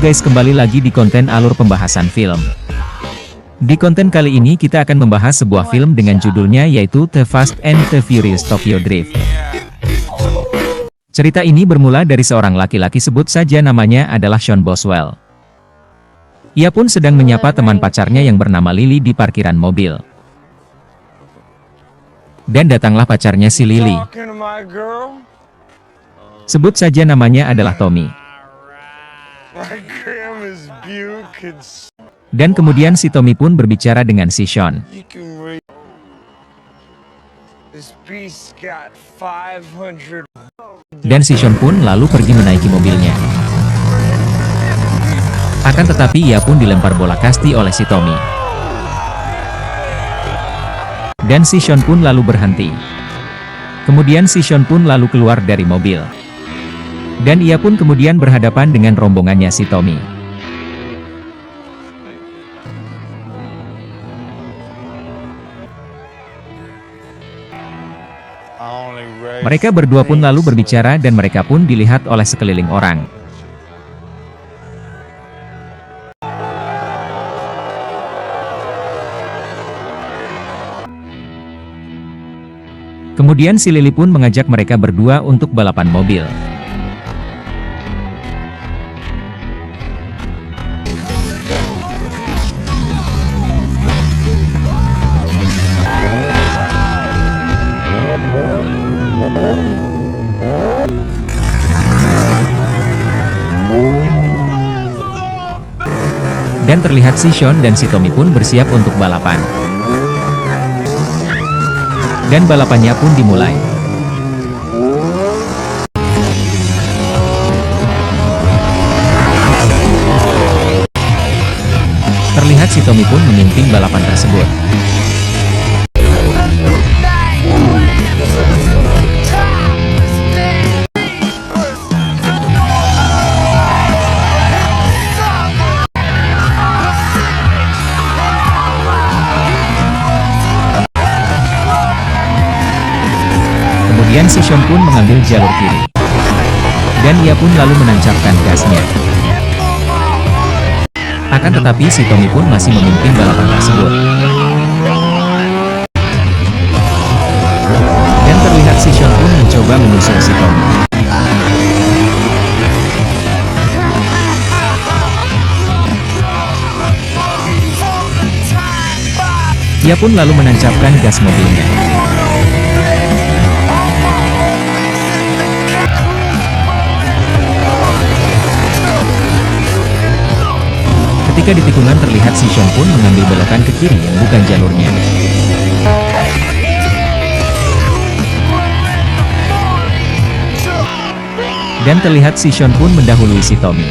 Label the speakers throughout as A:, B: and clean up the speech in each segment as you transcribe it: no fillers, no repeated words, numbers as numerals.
A: guys, kembali lagi di konten alur pembahasan film. Di konten kali ini kita akan membahas sebuah film dengan judulnya yaitu The Fast and the Furious Tokyo Drift. Cerita ini bermula dari seorang laki-laki, sebut saja namanya adalah Sean Boswell. Ia pun sedang menyapa teman pacarnya yang bernama Lily di parkiran mobil. Dan datanglah pacarnya si Lily. Sebut saja namanya adalah Tommy. Dan kemudian si Tommy pun berbicara dengan si Sean. Dan si Sean pun lalu pergi menaiki mobilnya. Akan tetapi ia pun dilempar bola kasti oleh si Tommy. Dan si Sean pun lalu berhenti. Kemudian si Sean pun lalu keluar dari mobil. Dan ia pun kemudian berhadapan dengan rombongannya si Tommy. Mereka berdua pun lalu berbicara dan mereka pun dilihat oleh sekeliling orang. Kemudian si Lily pun mengajak mereka berdua untuk balapan mobil. Dan terlihat si Sean dan si Tommy pun bersiap untuk balapan. Dan balapannya pun dimulai. Terlihat si Tommy pun memimpin balapan tersebut. Kemudian si Sean pun mengambil jalur kiri. Dan ia pun lalu menancapkan gasnya. Akan tetapi si Tommy pun masih memimpin balapan tersebut. Dan terlihat si Sean pun mencoba menyusul si Tommy. Ia pun lalu menancapkan gas mobilnya. Ketika di tikungan terlihat si Sean pun mengambil belokan ke kiri yang bukan jalurnya. Dan terlihat si Sean pun mendahului si Tommy.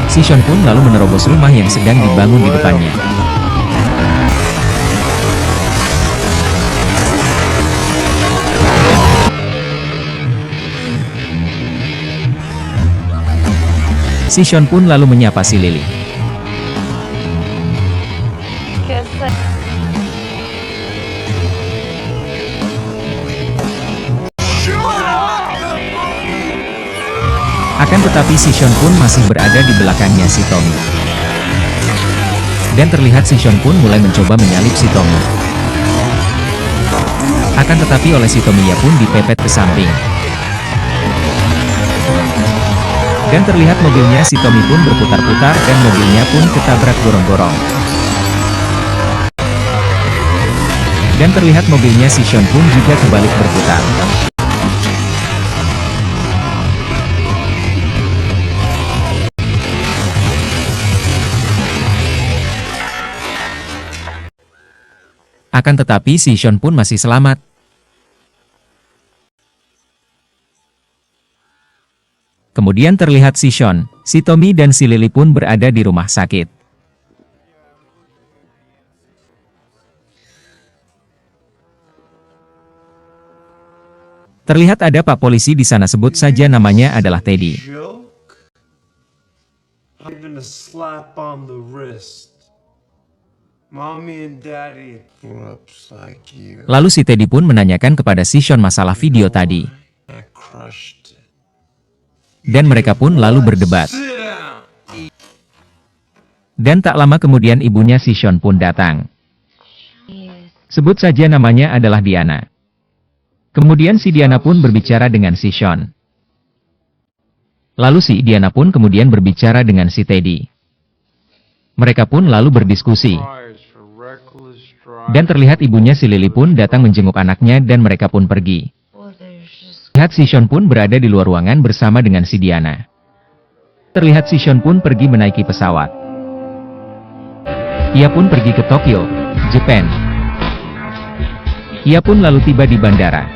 A: Si Sean pun lalu menerobos rumah yang sedang dibangun di depannya. Si Sean pun lalu menyapa si Lily. Akan tetapi si Sean pun masih berada di belakangnya si Tommy. Dan terlihat si Sean pun mulai mencoba menyalip si Tommy. Akan tetapi oleh si Tommy ia pun dipepet ke samping. Dan terlihat mobilnya si Tommy pun berputar-putar dan mobilnya pun ketabrak gorong-gorong. Dan terlihat mobilnya si Sean pun juga kebalik berputar. Akan tetapi si Sean pun masih selamat. Kemudian terlihat si Sean, si Tommy dan si Lily pun berada di rumah sakit. Terlihat ada Pak Polisi di sana, sebut saja namanya adalah Teddy.
B: Mommy and Daddy looks like you.
A: Lalu si Teddy pun menanyakan kepada si Sean masalah video tadi.
B: I crushed it.
A: Dan mereka pun lalu berdebat.
B: Sit down.
A: Dan tak lama kemudian ibunya si Sean pun datang. Sebut saja namanya adalah Diana. Kemudian si Diana pun berbicara dengan si Sean. Lalu si Diana pun kemudian berbicara dengan si Teddy. Mereka pun lalu berdiskusi. Dan terlihat ibunya si Lily pun datang menjenguk anaknya dan mereka pun pergi. Terlihat si Sean pun berada di luar ruangan bersama dengan si Diana. Terlihat si Sean pun pergi menaiki pesawat. Ia pun pergi ke Tokyo, Jepang. Ia pun lalu tiba di bandara.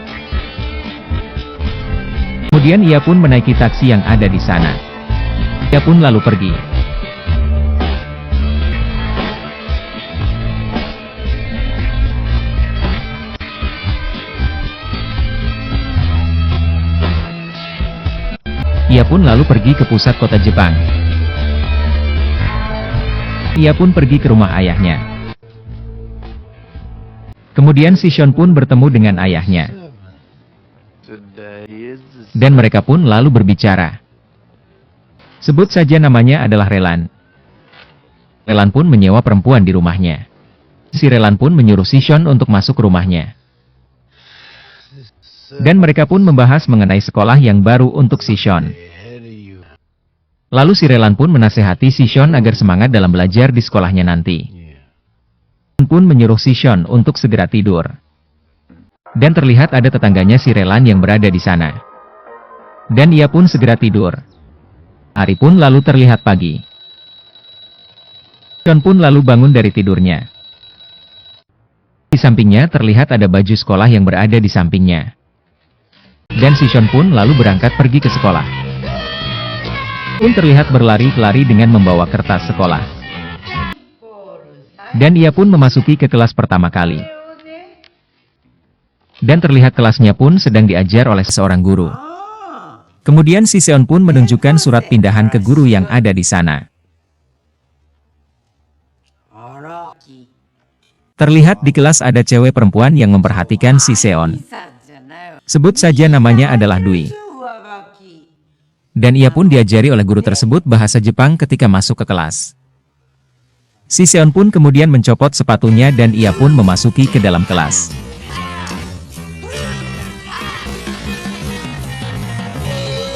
A: Kemudian ia pun menaiki taksi yang ada di sana. Ia pun lalu pergi. Ia pun lalu pergi ke pusat kota Jepang. Ia pun pergi ke rumah ayahnya. Kemudian si Sean pun bertemu dengan ayahnya. Dan mereka pun lalu berbicara. Sebut saja namanya adalah Relan. Relan pun menyewa perempuan di rumahnya. Si Relan pun menyuruh si Sean untuk masuk ke rumahnya. Dan mereka pun membahas mengenai sekolah yang baru untuk si Sean. Lalu si Relan pun menasehati si Sean agar semangat dalam belajar di sekolahnya nanti. Pun menyuruh si Sean untuk segera tidur. Dan terlihat ada tetangganya si Relan yang berada di sana. Dan ia pun segera tidur. Hari pun lalu terlihat pagi. Sean pun lalu bangun dari tidurnya. Di sampingnya terlihat ada baju sekolah yang berada di sampingnya. Dan si Sean pun lalu berangkat pergi ke sekolah. Pun terlihat berlari-lari dengan membawa kertas sekolah. Dan ia pun memasuki ke kelas pertama kali. Dan terlihat kelasnya pun sedang diajar oleh seorang guru. Kemudian si Seon pun menunjukkan surat pindahan ke guru yang ada di sana. Terlihat di kelas ada cewek perempuan yang memperhatikan si Seon. Sebut saja namanya adalah Dwi. Dan ia pun diajari oleh guru tersebut bahasa Jepang ketika masuk ke kelas. Si Seon pun kemudian mencopot sepatunya dan ia pun memasuki ke dalam kelas.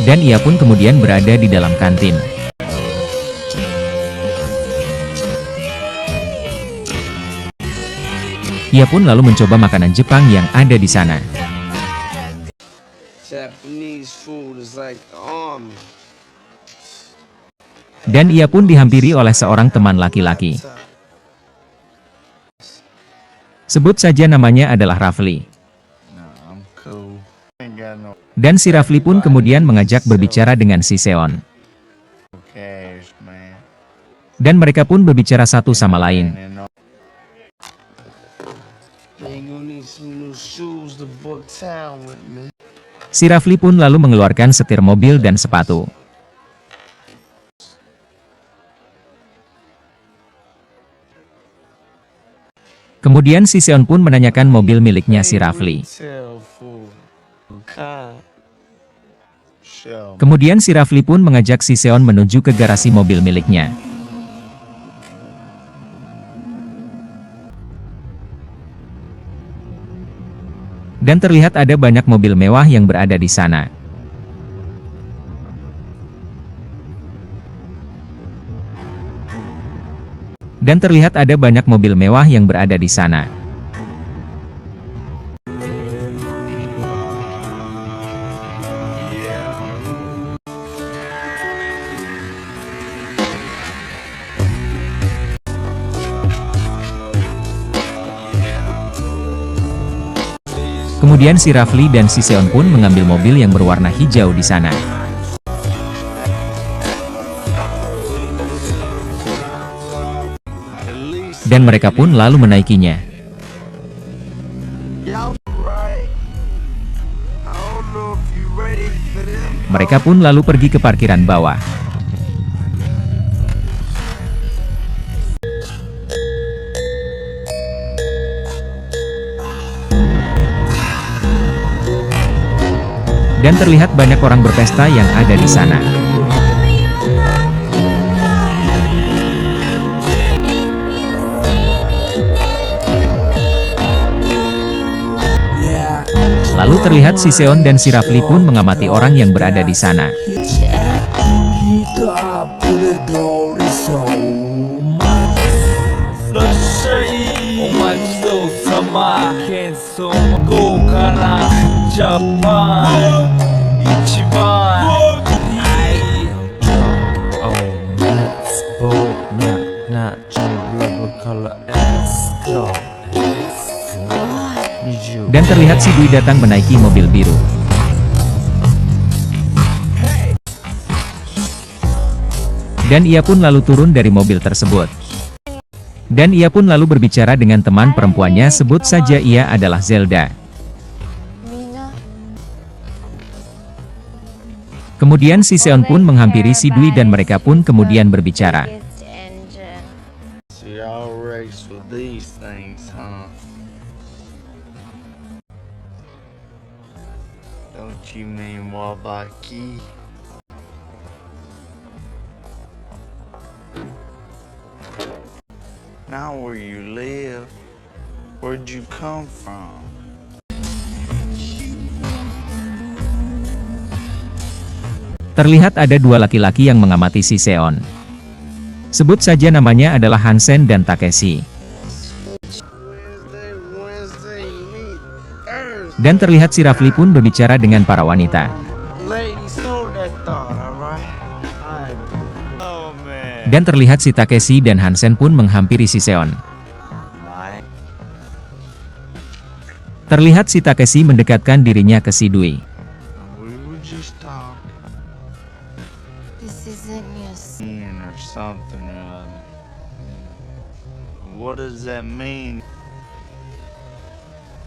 A: Dan ia pun kemudian berada di dalam kantin. Ia pun lalu mencoba makanan Jepang yang ada di sana. Dan ia pun dihampiri oleh seorang teman laki-laki. Sebut saja namanya adalah Rafli. Dan si Rafli pun kemudian mengajak berbicara dengan si Seon. Dan mereka pun berbicara satu sama lain. Si Rafli pun lalu mengeluarkan setir mobil dan sepatu. Kemudian si Seon pun menanyakan mobil miliknya si Rafli. Kemudian si Rafli pun mengajak si Seon menuju ke garasi mobil miliknya. Dan terlihat ada banyak mobil mewah yang berada di sana. Dan terlihat ada banyak mobil mewah yang berada di sana. Kemudian si Rafli dan si Seon pun mengambil mobil yang berwarna hijau di sana. Dan mereka pun lalu menaikinya. Mereka pun lalu pergi ke parkiran bawah. Dan terlihat banyak orang berpesta yang ada di sana. Lalu terlihat si Seon dan si Rafli pun mengamati orang yang berada di sana. Dan terlihat si Dwi datang menaiki mobil biru. Dan ia pun lalu turun dari mobil tersebut. Dan ia pun lalu berbicara dengan teman perempuannya, sebut saja ia adalah Zelda. Kemudian si Seon pun menghampiri si Dwi dan mereka pun kemudian berbicara.
B: So y'all race with these things, huh? Don't you mean Wabaki? Now where you live, where'd you come from?
A: Terlihat ada dua laki-laki yang mengamati si Seon. Sebut saja namanya adalah Hansen dan Takeshi. Dan terlihat si Rafli pun berbicara dengan para wanita. Dan terlihat si Takeshi dan Hansen pun menghampiri si Seon. Terlihat si Takeshi mendekatkan dirinya ke si Dwi.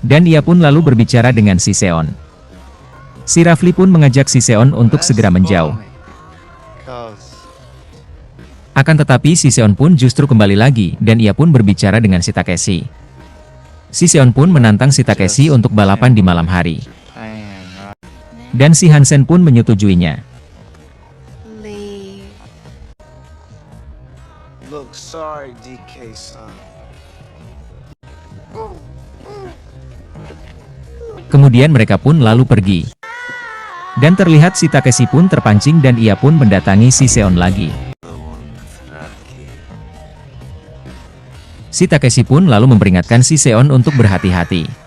A: Dan ia pun lalu berbicara dengan si Seon. Si Rafli pun mengajak si Seon untuk segera menjauh. Akan tetapi si Seon pun justru kembali lagi, dan ia pun berbicara dengan si Takeshi. Si Seon pun menantang si Takeshi untuk balapan di malam hari. Dan si Hansen pun menyetujuinya. Kemudian mereka pun lalu pergi. Dan terlihat si Takeshi pun terpancing dan ia pun mendatangi si Seon lagi. Si Takeshi pun lalu memperingatkan si Seon untuk berhati-hati.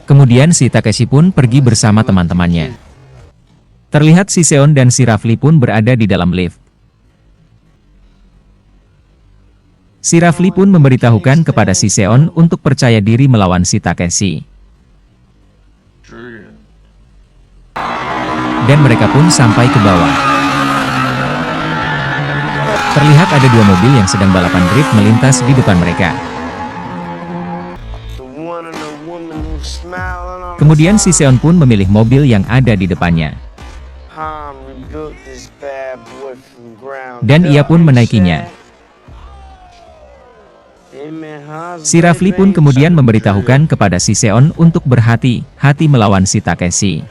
A: Kemudian si Takeshi pun pergi bersama teman-temannya. Terlihat si Seon dan si Rafli pun berada di dalam lift. Si Rafli pun memberitahukan kepada si Seon untuk percaya diri melawan si Takeshi. Dan mereka pun sampai ke bawah. Terlihat ada dua mobil yang sedang balapan drift melintas di depan mereka. Kemudian si Seon pun memilih mobil yang ada di depannya. Dan ia pun menaikinya. Si Rafli pun kemudian memberitahukan kepada si Seon untuk berhati-hati melawan si Takeshi.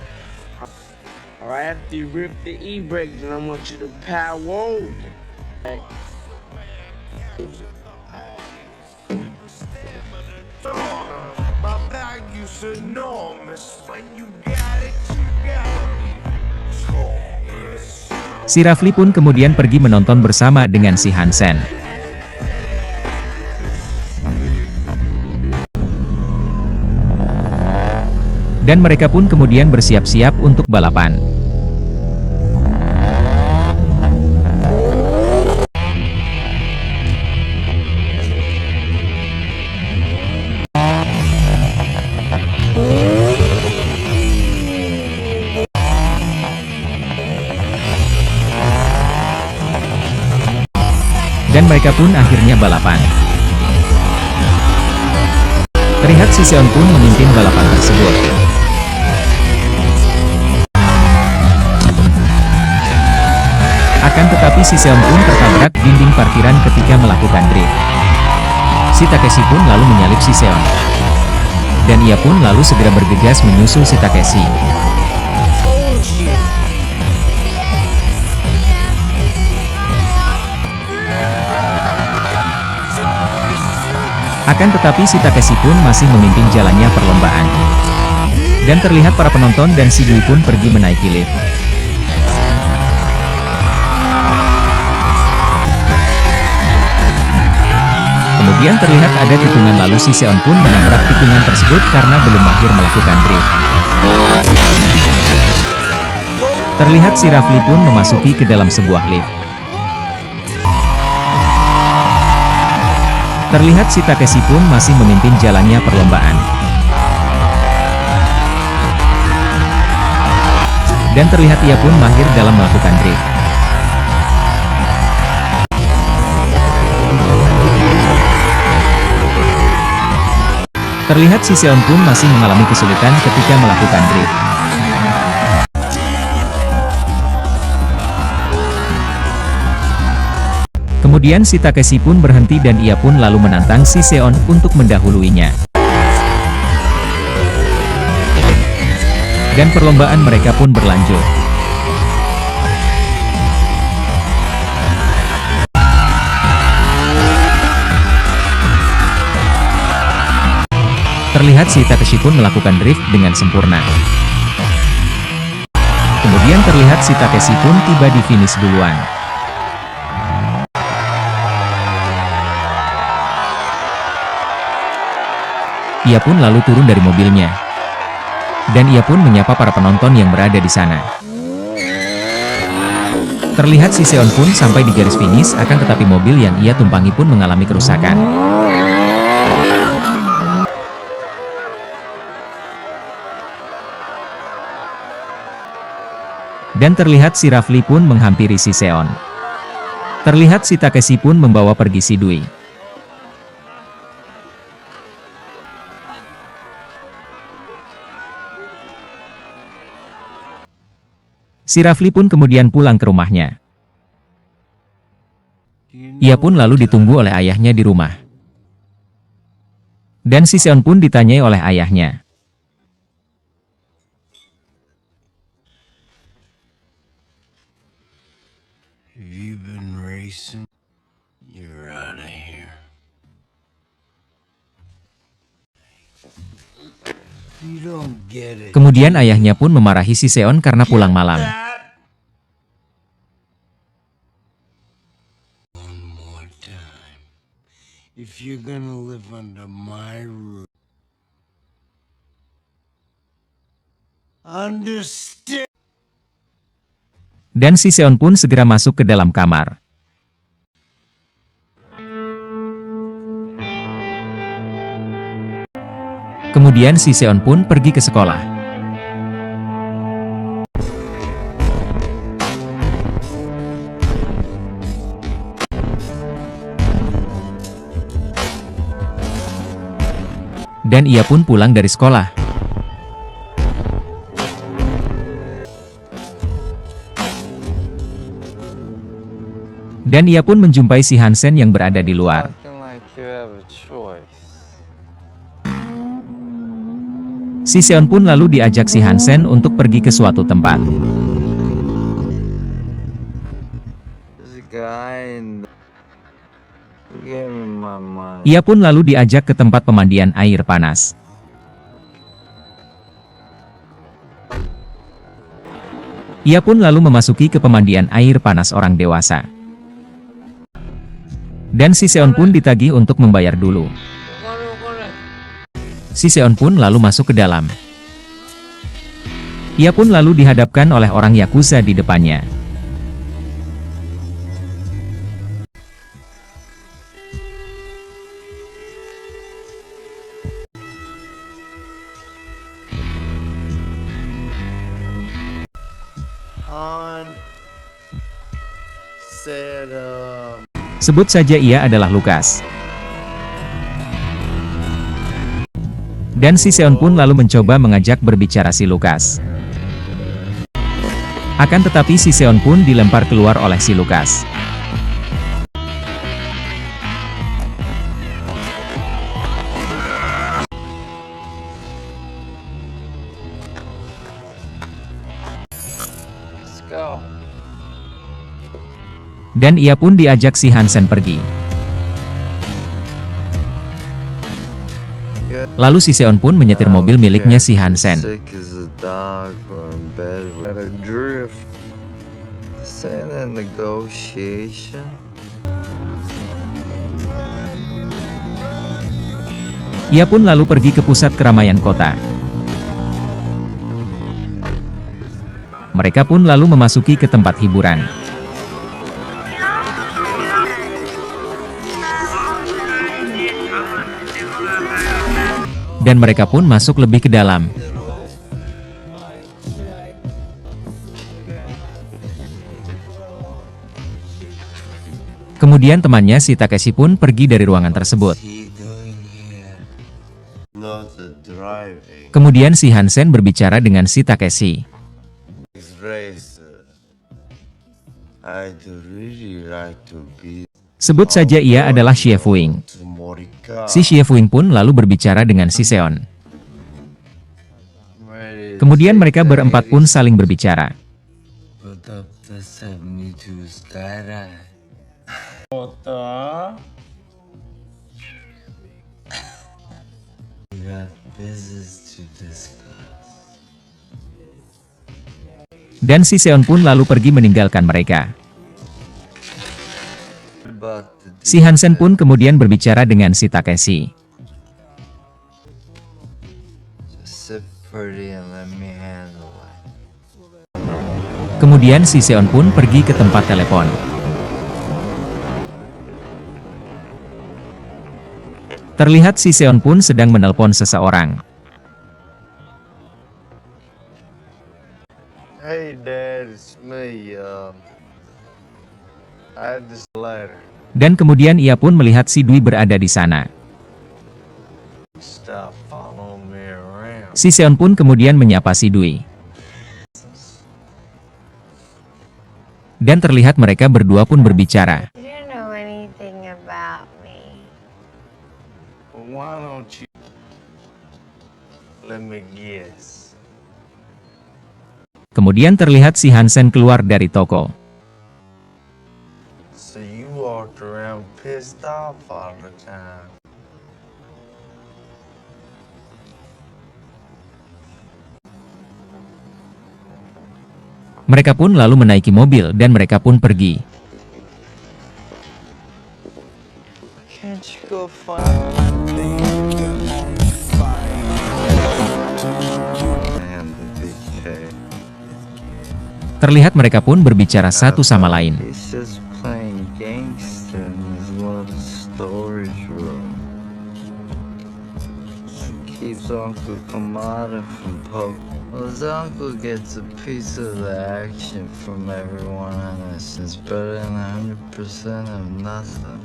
A: Si Rafli pun kemudian pergi menonton bersama dengan si Hansen. Dan mereka pun kemudian bersiap-siap untuk balapan. Dan mereka pun akhirnya balapan. Terlihat si Seon pun memimpin balapan tersebut. Akan tetapi si Seon pun tertabrak dinding parkiran ketika melakukan drift. Si Takeshi pun lalu menyalip si Seon. Dan ia pun lalu segera bergegas menyusul si Takeshi. Akan tetapi si Takeshi pun masih memimpin jalannya perlombaan. Dan terlihat para penonton dan si Dwi pun pergi menaiki lift. Kemudian terlihat ada tikungan lalu si Seon pun menabrak tikungan tersebut karena belum mahir melakukan drift. Terlihat si Rafli pun memasuki ke dalam sebuah lift. Terlihat si Takeshi pun masih memimpin jalannya perlombaan. Dan terlihat ia pun mahir dalam melakukan drift. Terlihat si Seon pun masih mengalami kesulitan ketika melakukan drift. Kemudian si Takeshi pun berhenti dan ia pun lalu menantang si Seon untuk mendahuluinya. Dan perlombaan mereka pun berlanjut. Terlihat si Takeshi pun melakukan drift dengan sempurna. Kemudian terlihat si Takeshi pun tiba di finish duluan. Ia pun lalu turun dari mobilnya. Dan ia pun menyapa para penonton yang berada di sana. Terlihat si Seon pun sampai di garis finish, akan tetapi mobil yang ia tumpangi pun mengalami kerusakan. Dan terlihat si Rafli pun menghampiri si Seon. Terlihat si Takeshi pun membawa pergi si Dwi. Si Rafli pun kemudian pulang ke rumahnya. Ia pun lalu ditunggu oleh ayahnya di rumah. Dan si Seon pun ditanyai oleh ayahnya.
B: You've been racing. You're out of here. You don't get it.
A: Kemudian ayahnya pun memarahi si Seon karena pulang malam.
B: One more time. If you're gonna live under my roof, understand.
A: Dan si Seon pun segera masuk ke dalam kamar. Kemudian si Seon pun pergi ke sekolah. Dan ia pun pulang dari sekolah. Dan ia pun menjumpai si Hansen yang berada di luar. Si Seon pun lalu diajak si Hansen untuk pergi ke suatu tempat. Ia pun lalu diajak ke tempat pemandian air panas. Ia pun lalu memasuki ke pemandian air panas orang dewasa. Dan si Seon pun ditagih untuk membayar dulu. Si Seon pun lalu masuk ke dalam. Ia pun lalu dihadapkan oleh orang Yakuza di depannya. Sebut saja ia adalah Lukas. Dan si Seon pun lalu mencoba mengajak berbicara si Lukas. Akan tetapi si Seon pun dilempar keluar oleh si Lukas.
B: Let's go.
A: Dan ia pun diajak si Hansen pergi. Lalu si Seon pun menyetir mobil miliknya si Hansen.
C: Sick as a dog or in bed with a drift. This ain't a negotiation.
A: Ia pun lalu pergi ke pusat keramaian kota. Mereka pun lalu memasuki ke tempat hiburan. Dan mereka pun masuk lebih ke dalam. Kemudian temannya si Takeshi pun pergi dari ruangan tersebut.
C: He doing here? Lots of driving.
A: Kemudian si Hansen berbicara dengan si Takeshi.
C: Racer. I'd really like to be
A: Sebut saja ia adalah Xie Fuing.
C: to Morika.
A: Si Xie Fuing pun lalu berbicara dengan si Seon. Kemudian mereka berempat pun saling berbicara.
C: Put up the 72 skydive. We got business to discuss.
A: Dan si Seon pun lalu pergi meninggalkan mereka.
C: About the
A: Si Hansen pun kemudian berbicara dengan si Takeshi.
C: sit pretty and let me handle it.
A: Kemudian si Seon pun pergi ke tempat telepon. Terlihat si Seon pun sedang menelpon seseorang.
C: Hey Dad, it's me. I had this letter.
A: Dan kemudian ia pun melihat si Dwi berada di sana.
C: Stop following me around.
A: Si Seon pun kemudian menyapa si Dwi. Dan terlihat mereka berdua pun berbicara.
D: You don't know anything about me.
C: Why don't you let me guess?
A: Kemudian terlihat si Hansen keluar dari toko.
C: So you walked around pissed off all the time.
A: Mereka pun lalu menaiki mobil dan mereka pun pergi.
C: Can't you go find and the big K?
A: Terlihat mereka pun berbicara satu sama lain.
C: He's just playing gangster in his little storage room. Keeps Uncle Kamada from poke. Well, his uncle gets a piece of the action from everyone on this. It's better than 100% of nothing.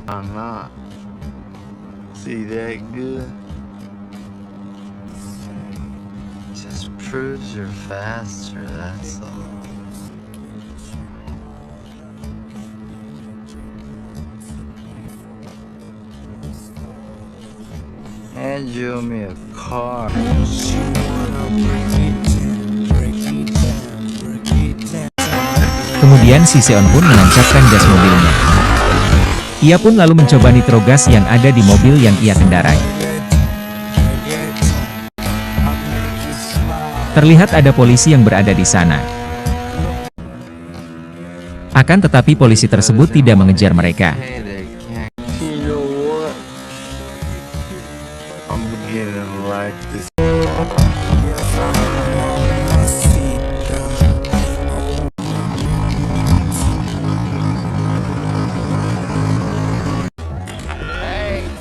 C: I'm not. See that good? Just proves you're faster, that's all. And you owe me a car.
A: Kemudian si Seon pun menancapkan gas mobilnya. Ia pun lalu mencoba nitro gas yang ada di mobil yang ia kendarai. Terlihat ada polisi yang berada di sana. Akan tetapi polisi tersebut tidak mengejar mereka.
C: Hey, they can't. You know what? I'm beginning to like this.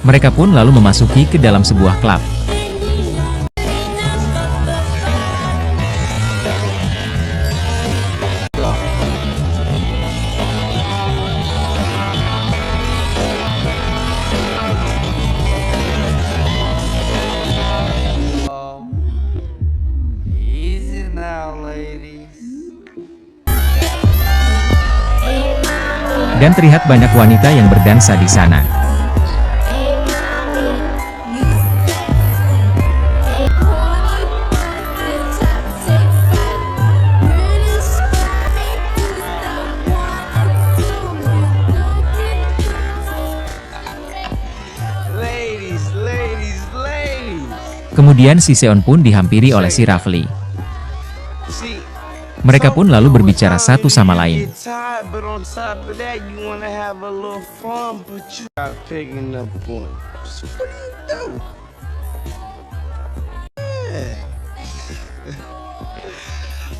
A: Mereka pun lalu memasuki ke dalam sebuah klub.
C: Easy now. now, ladies.
A: Dan terlihat banyak wanita yang berdansa di sana. Kemudian si Seon pun dihampiri oleh si Rafli. Mereka pun lalu berbicara satu sama lain.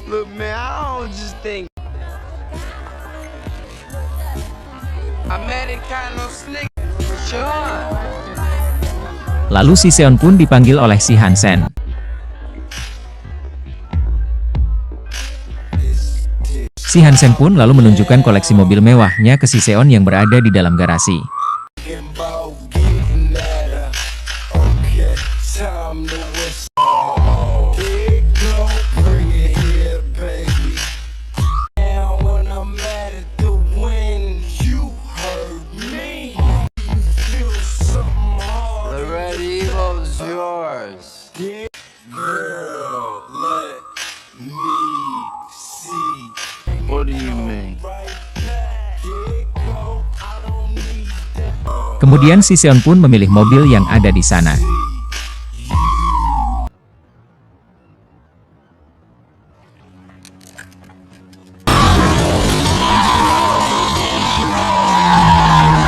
B: Look, man, I don't just think Americano slick. Sure.
A: Lalu si Seon pun dipanggil oleh si Hansen. Si Hansen pun lalu menunjukkan koleksi mobil mewahnya ke si Seon yang berada di dalam garasi.
C: What do you mean?
A: Kemudian si Seon pun memilih mobil yang ada di sana.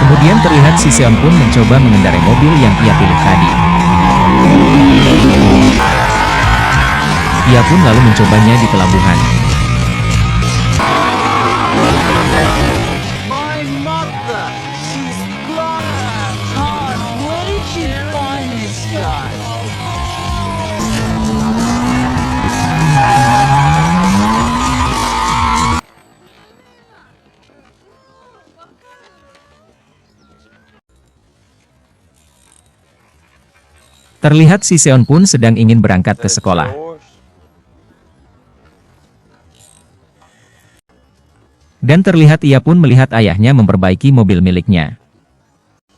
A: Kemudian terlihat si Seon pun mencoba mengendarai mobil yang ia pilih tadi. Ia pun lalu mencobanya di pelabuhan.
B: My mother, she's blind. God, where did you find this guy?
A: Terlihat si Seon pun sedang ingin berangkat ke sekolah. Dan terlihat ia pun melihat ayahnya memperbaiki mobil miliknya.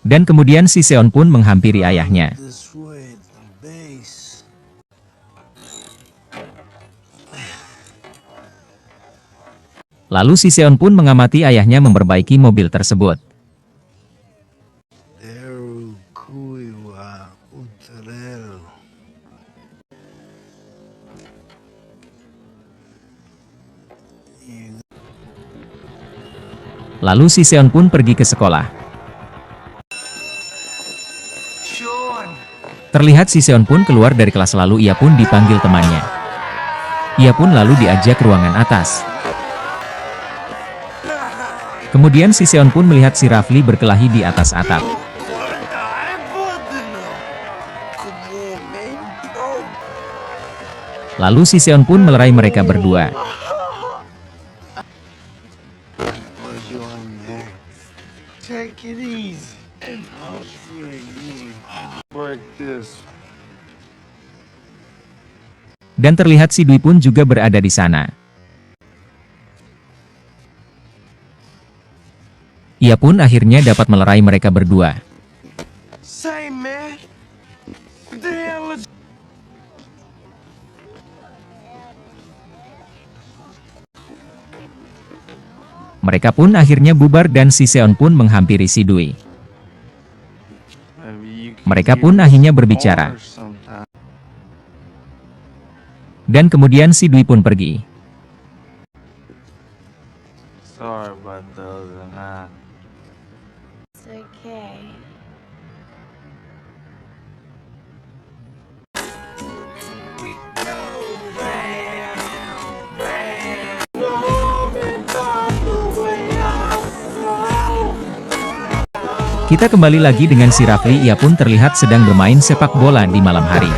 A: Dan kemudian si Seon pun menghampiri ayahnya.
B: This way, the base.
A: Lalu si Seon pun mengamati ayahnya memperbaiki mobil tersebut.
B: Eru kuiwa utereru.
A: Lalu si Seon pun pergi ke sekolah. Terlihat si Seon pun keluar dari kelas lalu ia pun dipanggil temannya. Ia pun lalu diajak ke ruangan atas. Kemudian si Seon pun melihat si Rafli berkelahi di atas atap. Lalu si Seon pun melerai mereka berdua.
B: Take it easy. Break this.
A: Dan terlihat si Dwi pun juga berada di sana. Ia pun akhirnya dapat melerai mereka berdua.
B: Say, man. What the hell is...
A: Mereka pun akhirnya bubar dan si Seon pun menghampiri si Dwi. Mereka pun akhirnya berbicara. Dan kemudian si Dwi pun pergi.
C: Sorry about the other night.
D: It's okay.
A: Kita kembali lagi dengan si Rafli, ia pun terlihat sedang bermain sepak bola di malam hari.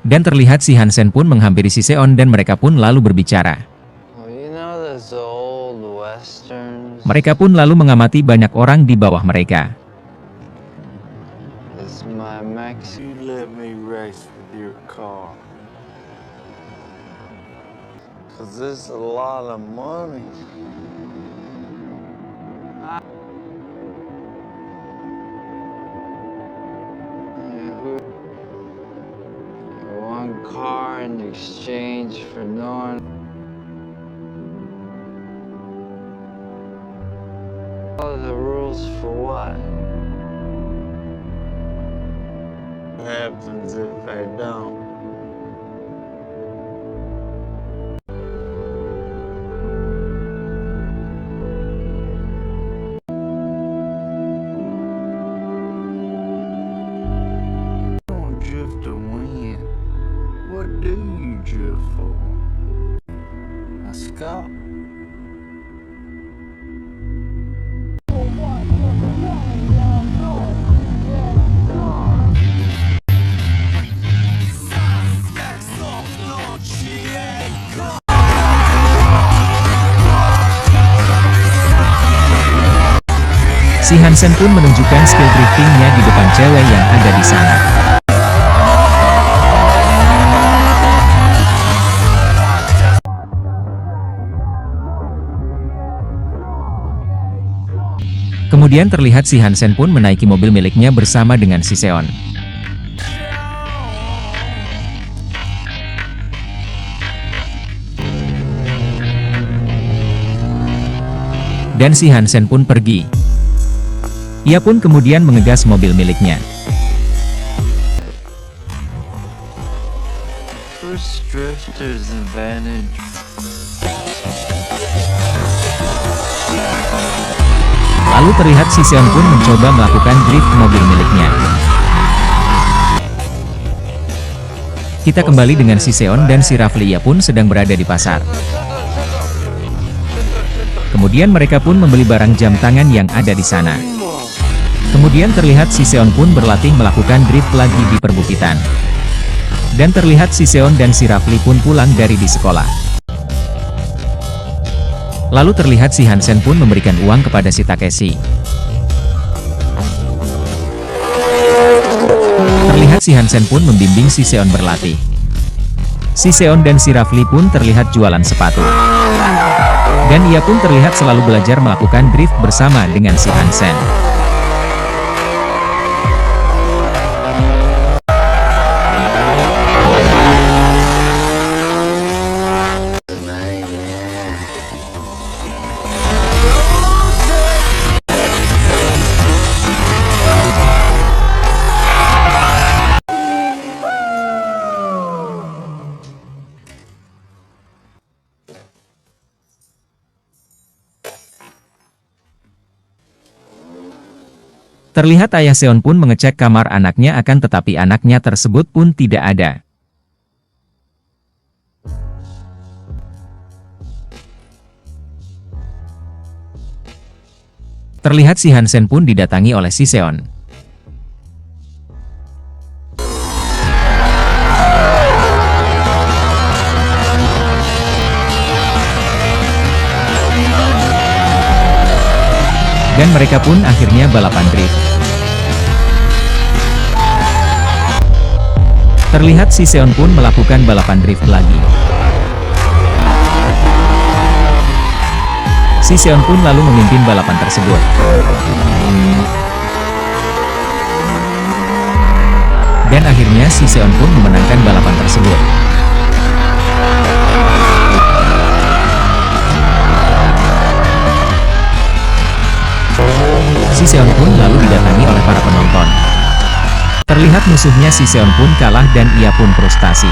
A: Dan terlihat si Hansen pun menghampiri si Seon dan mereka pun lalu berbicara.
C: Well, you know those old westerns?
A: Mereka pun lalu mengamati banyak orang di bawah mereka.
C: It's my Max. You let me race with your car. Cause it's a lot of money. One car in exchange for knowing all the rules for what? What happens if I don't? Don't drift to win. What do you drift for? Let's go.
A: Si Hansen pun menunjukkan skill driftingnya di depan cewek yang ada di sana. Kemudian terlihat si Hansen pun menaiki mobil miliknya bersama dengan si Seon. Dan si Hansen pun pergi. Ia pun kemudian mengegas mobil miliknya.
C: First drifter's advantage.
A: Lalu terlihat si Seon pun mencoba melakukan drift mobil miliknya. Kita kembali dengan si Seon dan si Rafli, ia pun sedang berada di pasar. Kemudian mereka pun membeli barang jam tangan yang ada di sana. Kemudian terlihat si Seon pun berlatih melakukan drift lagi di perbukitan. Dan terlihat si Seon dan si Rafli pun pulang dari di sekolah. Lalu terlihat si Hansen pun memberikan uang kepada si Takeshi. Terlihat si Hansen pun membimbing si Seon berlatih. Si Seon dan si Rafli pun terlihat jualan sepatu. Dan ia pun terlihat selalu belajar melakukan drift bersama dengan si Hansen. Terlihat ayah Seon pun mengecek kamar anaknya, akan tetapi anaknya tersebut pun tidak ada. Terlihat si Hansen pun didatangi oleh si Seon. Dan mereka pun akhirnya balapan drift. Terlihat si Seon pun melakukan balapan drift lagi. Si Seon pun lalu memimpin balapan tersebut. Dan akhirnya si Seon pun memenangkan balapan tersebut. Si Seon pun lalu didatangi oleh para penonton. Terlihat musuhnya si Seon pun kalah dan ia pun frustasi.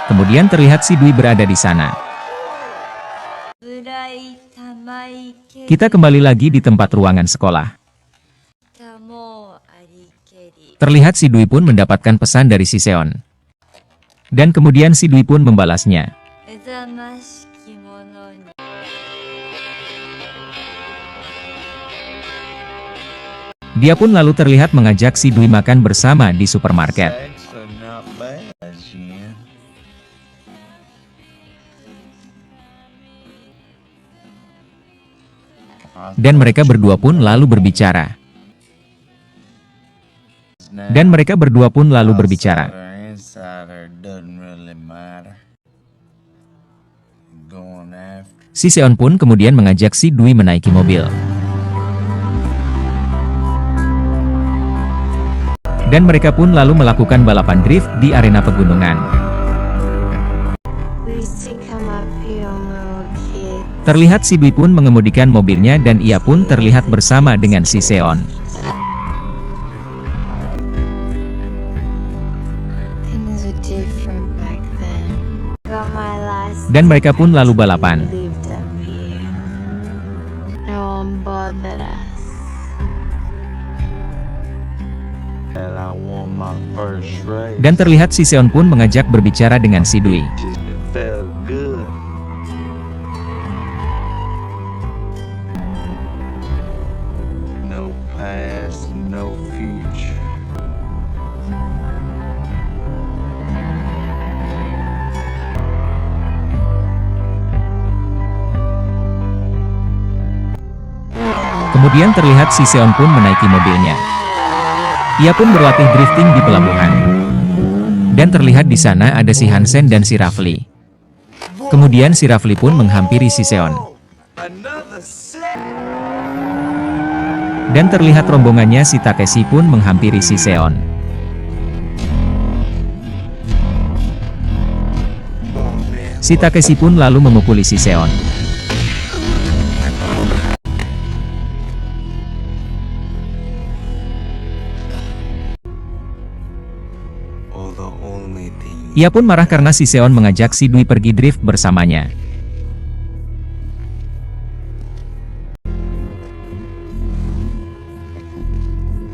A: Kemudian terlihat si Dwi berada di sana. Kita kembali lagi di tempat ruangan sekolah. Terlihat si Dwi pun mendapatkan pesan dari si Seon. Dan kemudian si Dwi pun membalasnya. Dia pun lalu terlihat mengajak si Dwi makan bersama di supermarket.
C: Sex are not bad, you
A: Dan mereka berdua pun lalu berbicara. Si Seon pun kemudian mengajak si Dwi menaiki mobil. Dan mereka pun lalu melakukan balapan drift di arena pegunungan.
D: Please come up here, little kid.
A: Terlihat si Dwi pun mengemudikan mobilnya dan ia pun terlihat bersama dengan si Seon.
D: Things are different back then. Got my last
A: Dan mereka pun lalu balapan.
D: lived up here. No one bothered us.
C: And I won my first race.
A: Dan terlihat si Seon pun mengajak berbicara dengan si Dwi.
C: It felt good. No past, no future.
A: Kemudian terlihat si Seon pun menaiki mobilnya. Ia pun berlatih drifting di pelabuhan. Dan terlihat di sana ada si Hansen dan si Rafli. Kemudian si Rafli pun menghampiri si Seon. Dan terlihat rombongannya si Takeshi pun menghampiri si Seon. Si Takeshi pun lalu memukuli si Seon.
C: Oh, the only thing.
A: Ia pun marah karena si Seon mengajak si Dwi pergi drift bersamanya.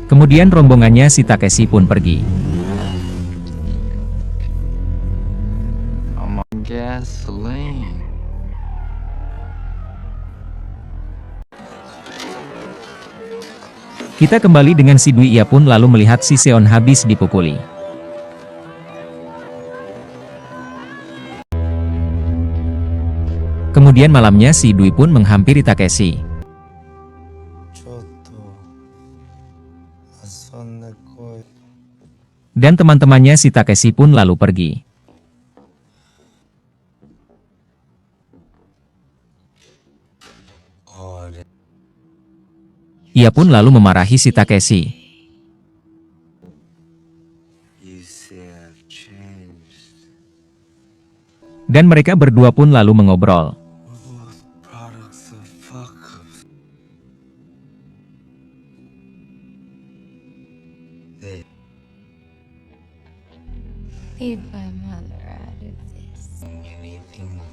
A: Kemudian rombongannya si Takeshi pun pergi.
C: I'm on gasoline.
A: Kita kembali dengan si Dwi, ia pun lalu melihat si Seon habis dipukuli. Kemudian malamnya si Dwi pun menghampiri Takeshi. Dan teman-temannya si Takeshi pun lalu pergi. Ia pun lalu memarahi si Takeshi. Dan mereka berdua pun lalu mengobrol.
D: Leave my mother out of this.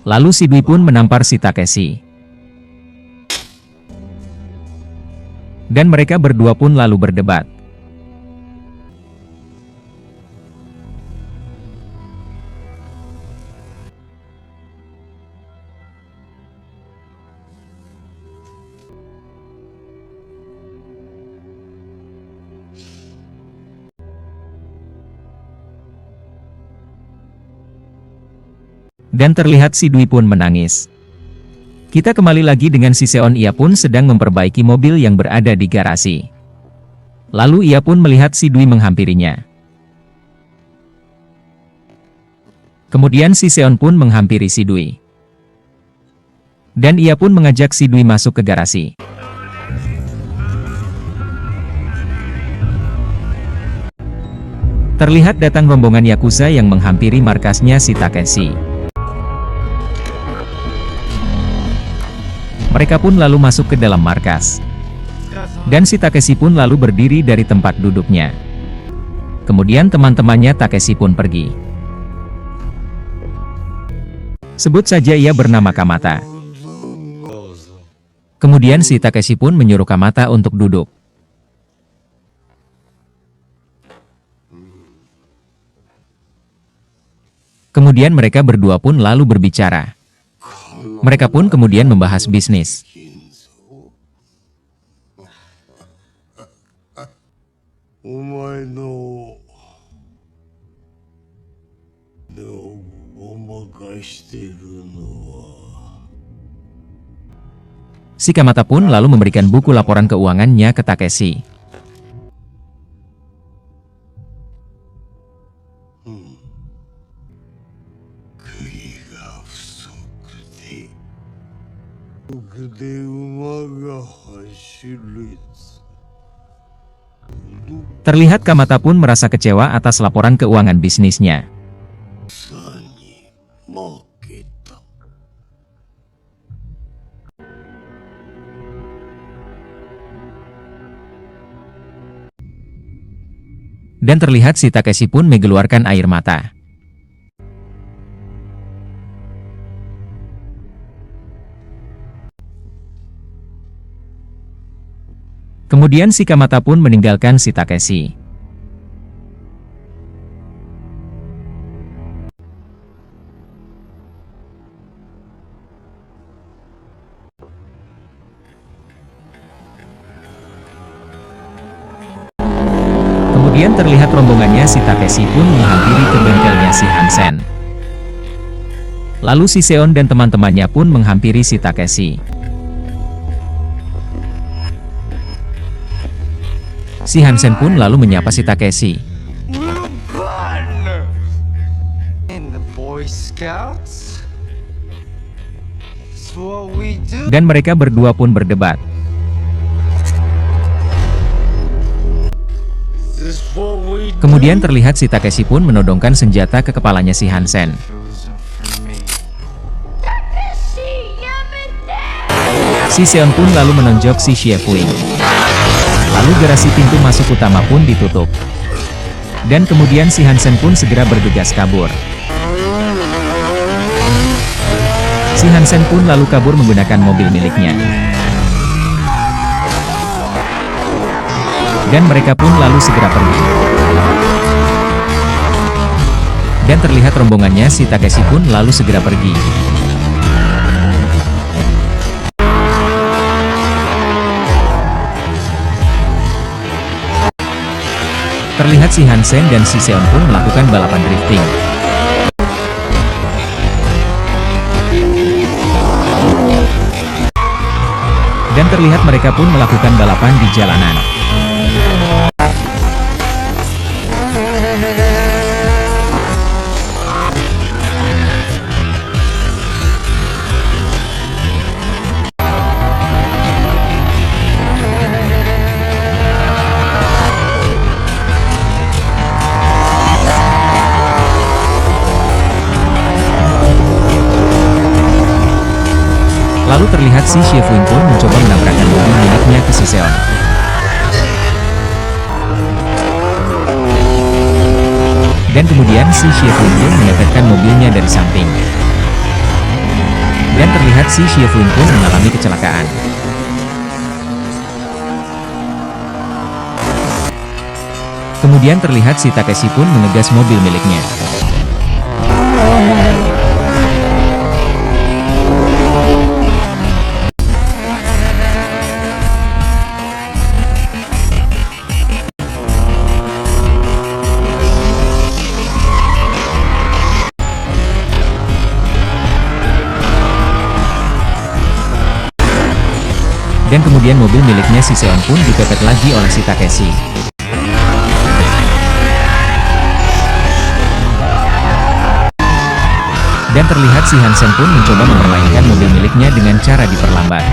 A: Lalu si Dwi pun menampar si Takeshi. Dan mereka berdua pun lalu berdebat. Dan terlihat si Dwi pun menangis. Kita kembali lagi dengan si Seon, ia pun sedang memperbaiki mobil yang berada di garasi. Lalu ia pun melihat si Dwi menghampirinya. Kemudian si Seon pun menghampiri si Dwi. Dan ia pun mengajak si Dwi masuk ke garasi. Terlihat datang rombongan Yakuza yang menghampiri markasnya si Takeshi. Mereka pun lalu masuk ke dalam markas. Dan si Takeshi pun lalu berdiri dari tempat duduknya. Kemudian teman-temannya Takeshi pun pergi. Sebut saja ia bernama Kamata. Kemudian si Takeshi pun menyuruh Kamata untuk duduk. Kemudian mereka berdua pun lalu berbicara. Mereka pun kemudian membahas bisnis. Si Kamata pun lalu memberikan buku laporan keuangannya ke Takeshi. Terlihat Kamata pun merasa kecewa atas laporan keuangan bisnisnya. Dan terlihat si Takeshi pun mengeluarkan air mata. Kemudian si Kamata pun meninggalkan si Takeshi. Kemudian terlihat rombongannya si Takeshi pun menghampiri ke bengkelnya si Hansen. Lalu si Seon dan teman-temannya pun menghampiri si Takeshi. Si Hansen pun lalu menyapa si Takeshi.
C: In the Boy Scouts? It's what we do.
A: Dan mereka berdua pun berdebat.
C: This what we do.
A: Kemudian terlihat si Takeshi pun menodongkan senjata ke kepalanya si Hansen.
C: Chosen for me.
A: Si Seon pun lalu menonjok si Xiefuing. Lalu garasi pintu masuk utama pun ditutup. Dan kemudian si Hansen pun segera bergegas kabur. Si Hansen pun lalu kabur menggunakan mobil miliknya. Dan mereka pun lalu segera pergi. Dan terlihat rombongannya si Takeshi pun lalu segera pergi. Terlihat si Hansen dan si Seon pun melakukan balapan drifting. Dan terlihat mereka pun melakukan balapan di jalanan. Lalu terlihat si Xiefuing pun mencoba menabrakkan mobil miliknya ke si Seon. Dan kemudian si Xiefuing pun menyepetkan mobilnya dari samping. Dan terlihat si Xiefuing pun mengalami kecelakaan. Kemudian terlihat si Takeshi pun mengegas mobil miliknya. Dan kemudian mobil miliknya si Seon pun dipepet lagi oleh si Takeshi. Dan terlihat si Hansen pun mencoba mempermainkan mobil miliknya dengan cara diperlambat.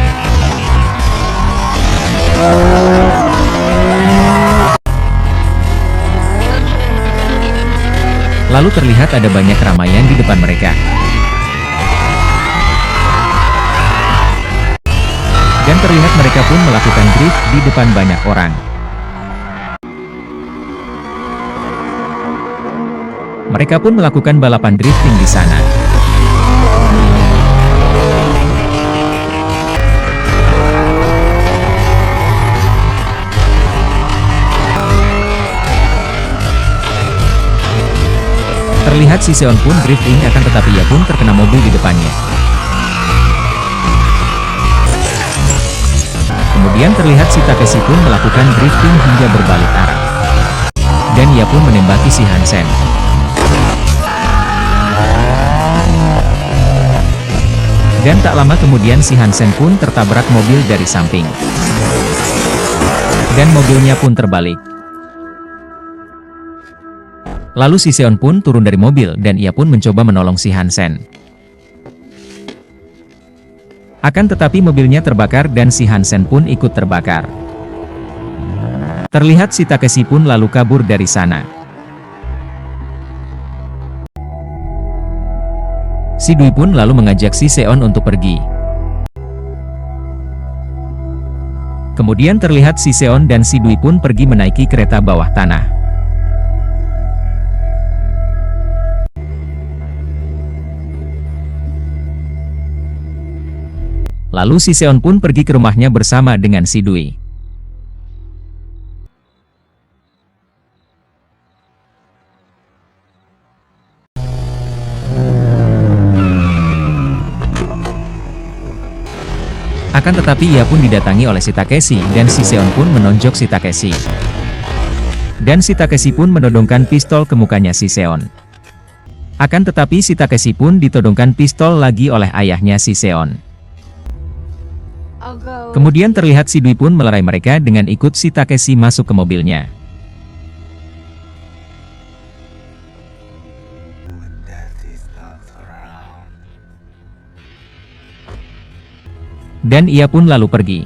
A: Lalu terlihat ada banyak keramaian di depan mereka. Dan terlihat mereka pun melakukan drift di depan banyak orang. Mereka pun melakukan balapan drifting di sana. Terlihat si Seon pun drifting akan tetapi ia pun terkena mobil di depannya. Kemudian terlihat si Takeshi pun melakukan drifting hingga berbalik arah. Dan ia pun menembaki si Hansen. Dan tak lama kemudian si Hansen pun tertabrak mobil dari samping. Dan mobilnya pun terbalik. Lalu si Seon pun turun dari mobil dan ia pun mencoba menolong si Hansen. Akan tetapi mobilnya terbakar dan si Hansen pun ikut terbakar. Terlihat si Takeshi pun lalu kabur dari sana. Si Dwi pun lalu mengajak si Seon untuk pergi. Kemudian terlihat si Seon dan si Dwi pun pergi menaiki kereta bawah tanah. Lalu si Seon pun pergi ke rumahnya bersama dengan si Dwi. Akan tetapi ia pun didatangi oleh si Takeshi dan si Seon pun menonjok si Takeshi. Dan si Takeshi pun menodongkan pistol ke mukanya si Seon. Akan tetapi si Takeshi pun ditodongkan pistol lagi oleh ayahnya si Seon. Kemudian terlihat si Dwi pun melerai mereka dengan ikut si Takeshi masuk ke mobilnya. Dan ia pun lalu pergi.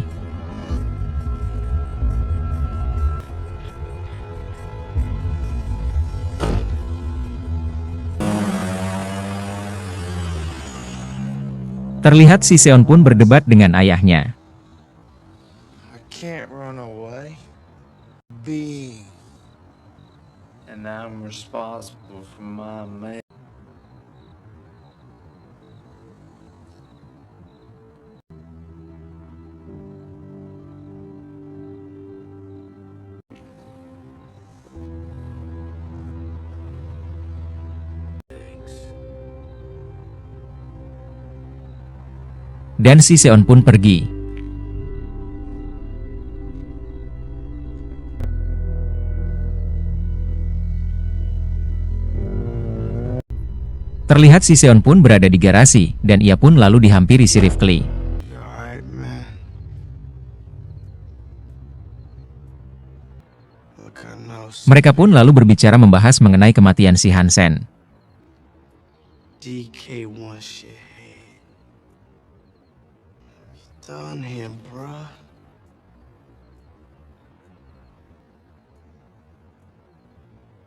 A: Terlihat si Seon pun berdebat dengan ayahnya.
C: I can't run away. Being. And I'm responsible for my man.
A: Dan si Seon pun pergi. Terlihat si Seon pun berada di garasi, dan ia pun lalu dihampiri si Rifkli. Mereka pun lalu berbicara membahas mengenai kematian si Hansen.
C: DK wants your head. Done him, bruh.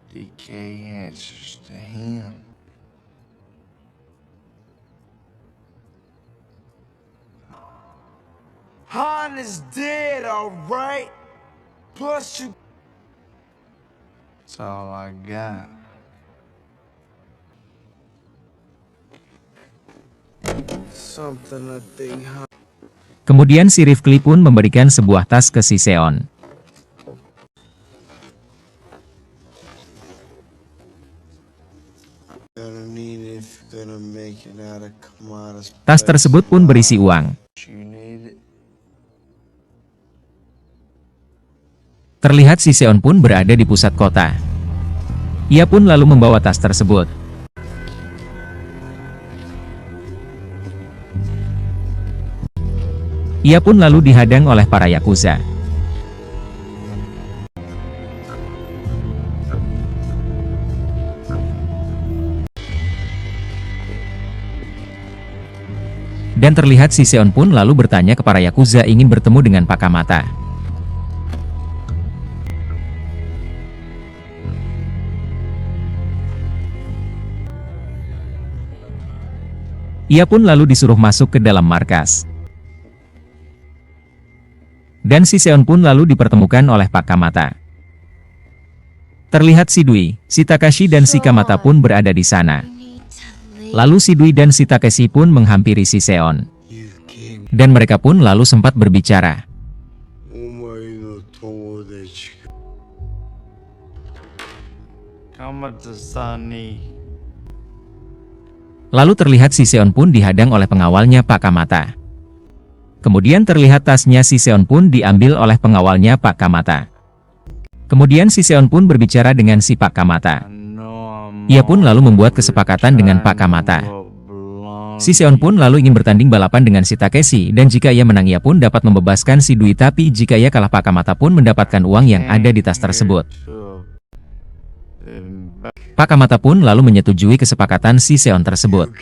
C: DK answers to him. Han is dead, alright? Plus you... That's all I got. Something I think Han...
A: Kemudian si Rifkli pun memberikan sebuah tas ke si Seon. Tas tersebut pun berisi uang. Terlihat si Seon pun berada di pusat kota. Ia pun lalu membawa tas tersebut. Ia pun lalu dihadang oleh para Yakuza. Dan terlihat si Seon pun lalu bertanya ke para Yakuza ingin bertemu dengan Pak Kamata. Ia pun lalu disuruh masuk ke dalam markas. Dan si Seon pun lalu dipertemukan oleh Pak Kamata. Terlihat si Dwi, si Takashi dan si Kamata pun berada di sana. Lalu si Dwi dan si Takeshi pun menghampiri si Seon. Dan mereka pun lalu sempat berbicara. Lalu terlihat si Seon pun dihadang oleh pengawalnya Pak Kamata. Kemudian terlihat tasnya si Seon pun diambil oleh pengawalnya Pak Kamata. Kemudian si Seon pun berbicara dengan si Pak Kamata. Ia pun lalu membuat kesepakatan dengan Pak Kamata. Si Seon pun lalu ingin bertanding balapan dengan si Takeshi, dan jika ia menang ia pun dapat membebaskan si Dwi, tapi jika ia kalah Pakamata pun mendapatkan uang yang ada di tas tersebut. Pakamata pun lalu menyetujui kesepakatan si Seon tersebut.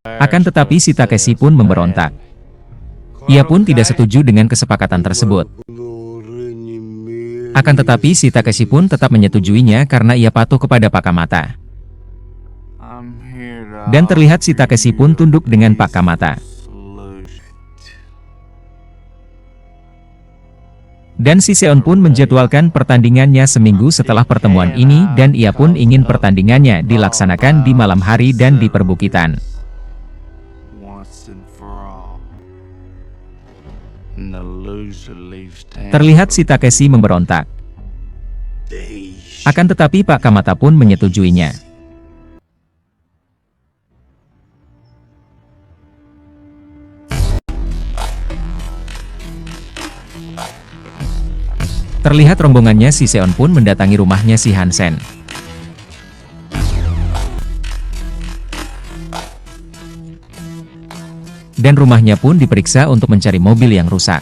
A: Akan tetapi si Takeshi pun memberontak. Ia pun tidak setuju dengan kesepakatan tersebut. Akan tetapi si Takeshi pun tetap menyetujuinya karena ia patuh kepada Pakamata. Dan terlihat si Takeshi pun tunduk dengan Pakamata. Dan si Seon pun menjadwalkan pertandingannya seminggu setelah pertemuan ini, dan ia pun ingin pertandingannya dilaksanakan di malam hari dan di perbukitan. Terlihat si Takeshi memberontak. Akan tetapi Pakamata pun menyetujuinya. Terlihat rombongannya si Seon pun mendatangi rumahnya si Hansen. Dan rumahnya pun diperiksa untuk mencari mobil yang rusak.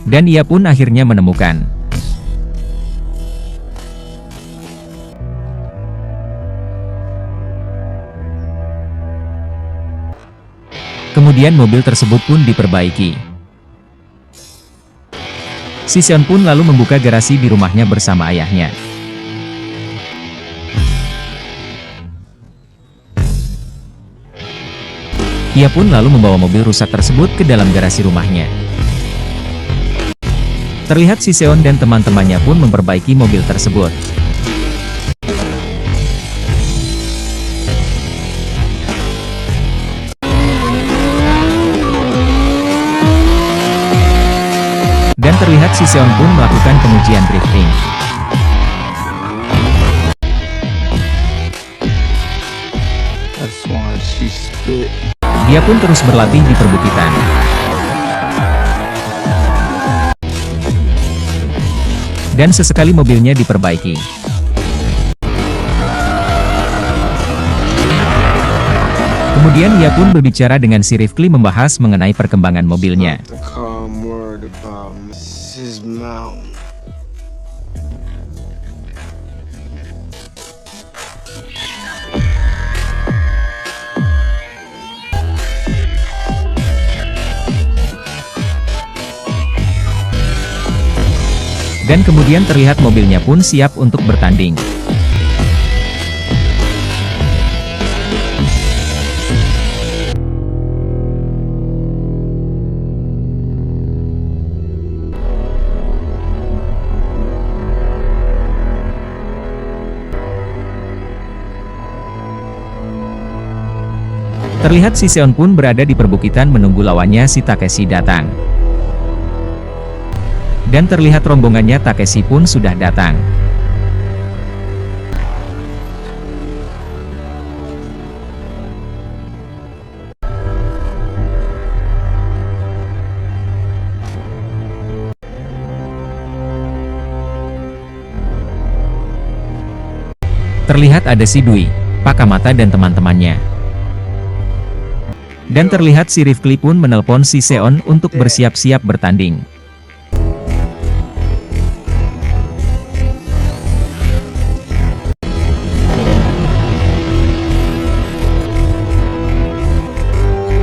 A: Dan ia pun akhirnya menemukan. Kemudian mobil tersebut pun diperbaiki. Si Seon pun lalu membuka garasi di rumahnya bersama ayahnya. Ia pun lalu membawa mobil rusak tersebut ke dalam garasi rumahnya. Terlihat si Seon dan teman-temannya pun memperbaiki mobil tersebut. Dan terlihat si Seon pun melakukan pengujian drifting.
C: That's why she spit.
A: Dia pun terus berlatih di perbukitan. Dan sesekali mobilnya diperbaiki. Kemudian ia pun berbicara dengan si Rifkli membahas mengenai perkembangan mobilnya.
C: The calm word about Mrs. Mountain.
A: Dan kemudian terlihat mobilnya pun siap untuk bertanding. Terlihat si Seon pun berada di perbukitan menunggu lawannya si Takeshi datang. Dan terlihat rombongannya Takeshi pun sudah datang. Terlihat ada si Dwi, Pakamata dan teman-temannya. Dan terlihat si Rifkli pun menelpon si Seon untuk bersiap-siap bertanding.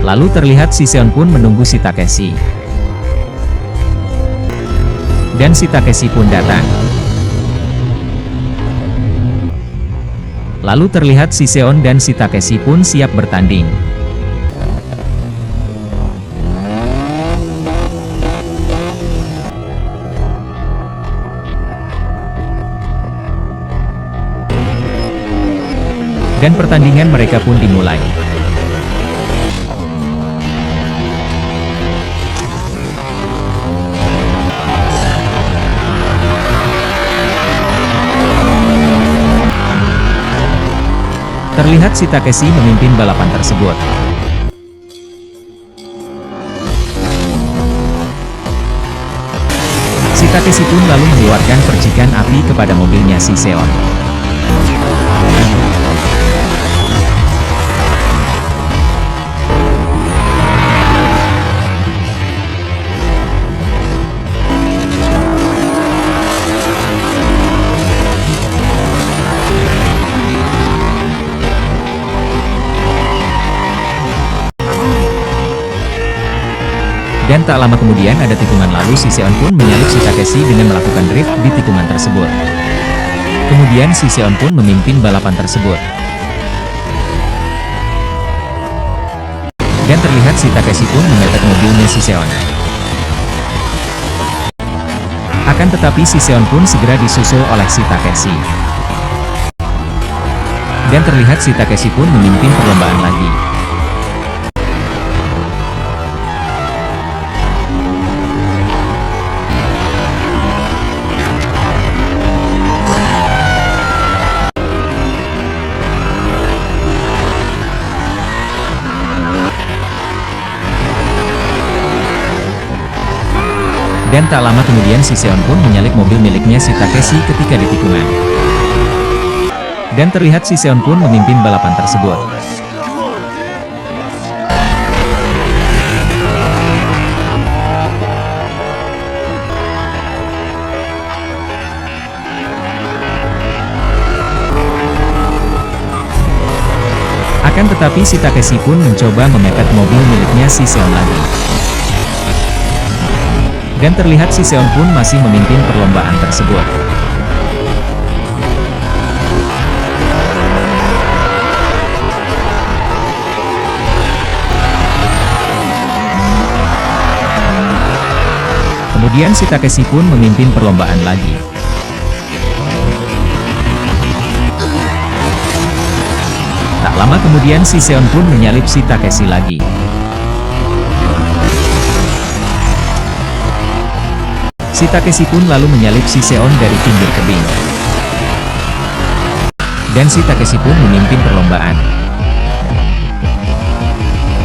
A: Lalu terlihat si Seon pun menunggu si Takeshi. Dan si Takeshi pun datang. Lalu terlihat si Seon dan si Takeshi pun siap bertanding. Dan pertandingan mereka pun dimulai. Terlihat si Takeshi memimpin balapan tersebut. Si Takeshi pun lalu mengeluarkan percikan api kepada mobilnya si Seon. Dan tak lama kemudian ada tikungan, lalu si Seon pun menyalip si Takeshi dengan melakukan drift di tikungan tersebut. Kemudian si Seon pun memimpin balapan tersebut. Dan terlihat si Takeshi pun memepet mobilnya si Seon. Akan tetapi si Seon pun segera disusul oleh si Takeshi. Dan terlihat si Takeshi pun memimpin perlombaan lagi. Dan tak lama kemudian si Seon pun menyalip mobil miliknya si Takeshi ketika di tikungan. Dan terlihat si Seon pun memimpin balapan tersebut. Akan tetapi si Takeshi pun mencoba memepet mobil miliknya si Seon lagi. Dan terlihat si Seon pun masih memimpin perlombaan tersebut. Kemudian si Takeshi pun memimpin perlombaan lagi. Tak lama kemudian si Seon pun menyalip si Takeshi lagi. Si Takeshi pun lalu menyalip si Seon dari pinggir tebing. Dan si Takeshi pun memimpin perlombaan.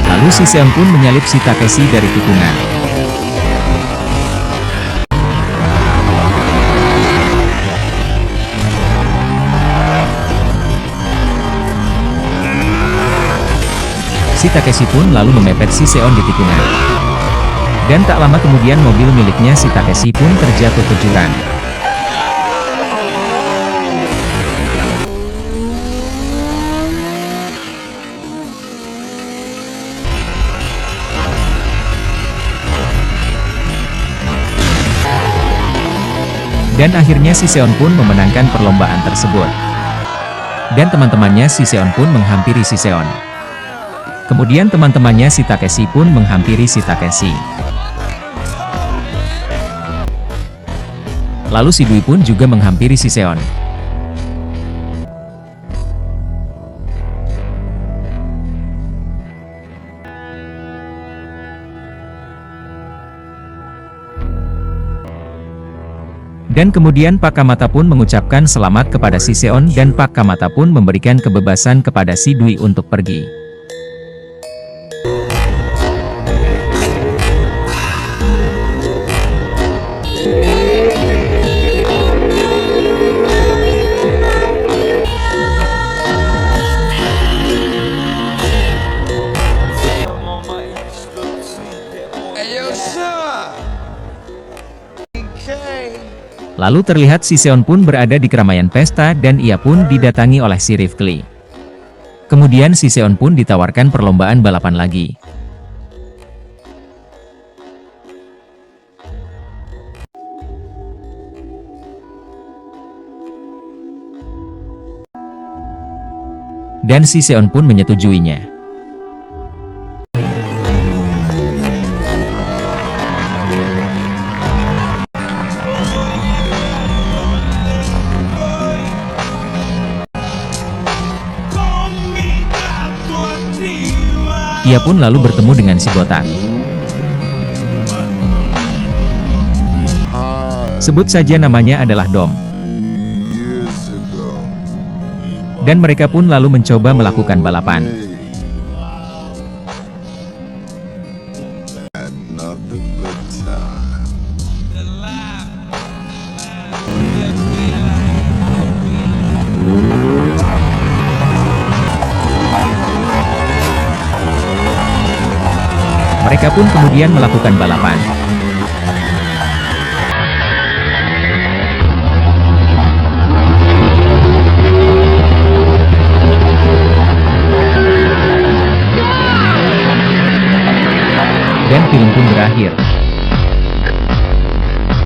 A: Lalu si Seon pun menyalip si Takeshi dari tikungan. Si Takeshi pun lalu memepet si Seon di tikungan. Dan tak lama kemudian mobil miliknya si Takeshi pun terjatuh ke jurang. Dan akhirnya si Seon pun memenangkan perlombaan tersebut. Dan teman-temannya si Seon pun menghampiri si Seon. Kemudian teman-temannya si Takeshi pun menghampiri si Takeshi. Lalu si Dwi pun juga menghampiri si Seon. Dan kemudian Pak Kamata pun mengucapkan selamat kepada si Seon dan Pak Kamata pun memberikan kebebasan kepada si Dwi untuk pergi. Lalu terlihat si Seon pun berada di keramaian pesta dan ia pun didatangi oleh si Rifkli. Kemudian si Seon pun ditawarkan perlombaan balapan lagi. Dan si Seon pun menyetujuinya. Ia pun lalu bertemu dengan si botak. Sebut saja namanya adalah Dom. Dan mereka pun lalu mencoba melakukan balapan. Mereka pun kemudian melakukan balapan. Dan Kemudian film pun berakhir.